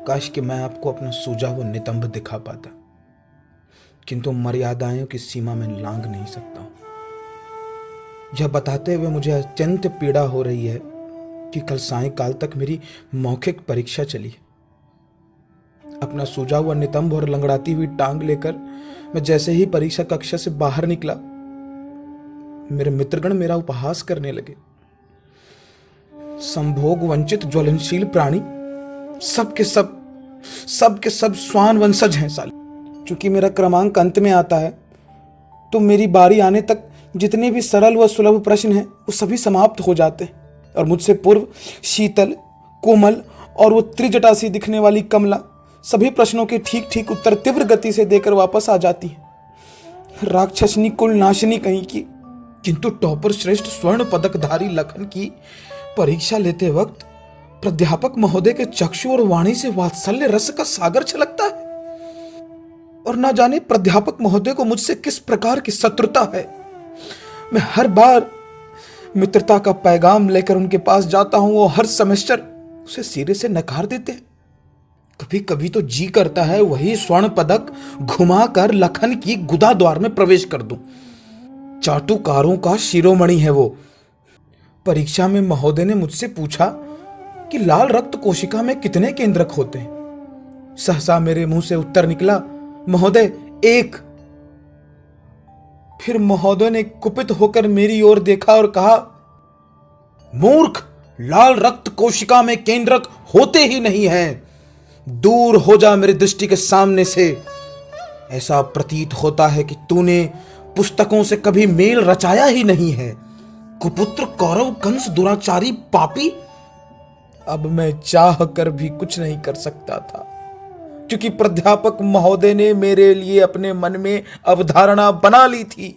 काश कि मैं आपको अपना सूझा हुआ नितंब दिखा पाता, किंतु मर्यादाओं की सीमा में लांघ नहीं सकता हूं। यह बताते हुए मुझे अत्यंत पीड़ा हो रही है कि कल सायंकाल तक मेरी मौखिक परीक्षा चली। अपना सूझा हुआ नितंब और लंगड़ाती हुई टांग लेकर मैं जैसे ही परीक्षा कक्षा से बाहर निकला, मेरे मित्रगण मेरा उपहास करने लगे। संभोग वंचित ज्वलनशील प्राणी सब स्वान वंशज हैं साले। चूंकि मेरा क्रमांक अंत में आता है तो मेरी बारी आने तक जितने भी सरल व सुलभ प्रश्न हैं वो सभी समाप्त हो जाते हैं और मुझसे पूर्व शीतल, कोमल और वो त्रिजटा सी दिखने वाली कमला सभी प्रश्नों के ठीक ठीक उत्तर तीव्र गति से देकर वापस आ जाती है। राक्षसनी कुल नाशनी कहीं की। किंतु टॉपर श्रेष्ठ स्वर्ण पदकधारी लखन की परीक्षा लेते वक्त प्राध्यापक महोदय के चक्षु और वाणी से वात्सल्य रस का सागर छलकता है और ना जाने प्राध्यापक महोदय को मुझसे किस प्रकार की शत्रुता है। मैं हर बार मित्रता का पैगाम लेकर उनके पास जाता हूं और हर सेमेस्टर उसे सिरे से नकार देते हैं। कभी कभी तो जी करता है वही स्वर्ण पदक घुमाकर लखन की गुदा द्वार में प्रवेश कर दूं। चाटुकारों का शिरोमणि है वो। परीक्षा में महोदय ने मुझसे पूछा कि लाल रक्त कोशिका में कितने केंद्रक होते हैं। सहसा मेरे मुंह से उत्तर निकला, महोदय 1। फिर महोदय ने कुपित होकर मेरी ओर देखा और कहा, मूर्ख, लाल रक्त कोशिका में केंद्रक होते ही नहीं हैं। दूर हो जा मेरी दृष्टि के सामने से। ऐसा प्रतीत होता है कि तूने पुस्तकों से कभी मेल रचाया ही नहीं है। कुपुत्र, कौरव, कंस, दुराचारी, पापी। अब मैं चाह कर भी कुछ नहीं कर सकता था, क्योंकि प्राध्यापक महोदय ने मेरे लिए अपने मन में अवधारणा बना ली थी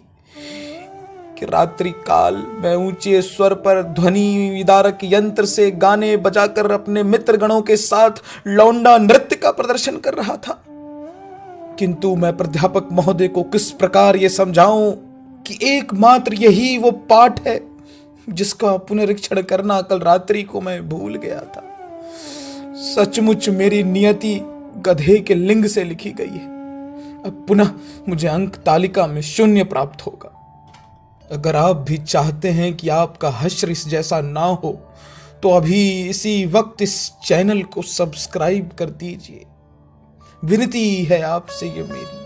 कि रात्रि काल मैं ऊंचे स्वर पर ध्वनि विदारक यंत्र से गाने बजाकर अपने मित्रगणों के साथ लौंडा नृत्य का प्रदर्शन कर रहा था। किंतु मैं प्राध्यापक महोदय को किस प्रकार यह समझाऊं कि एकमात्र यही वो पाठ है जिसका पुनरीक्षण करना कल रात्रि को मैं भूल गया था। सचमुच मेरी नियति गधे के लिंग से लिखी गई है। अब पुनः मुझे अंक तालिका में 0 प्राप्त होगा। अगर आप भी चाहते हैं कि आपका हश्र इस जैसा ना हो तो अभी इसी वक्त इस चैनल को सब्सक्राइब कर दीजिए। विनती है आपसे ये मेरी,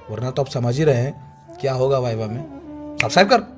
वरना तो आप समझ ही रहे हैं क्या होगा वाइवा में। सब्सक्राइब कर।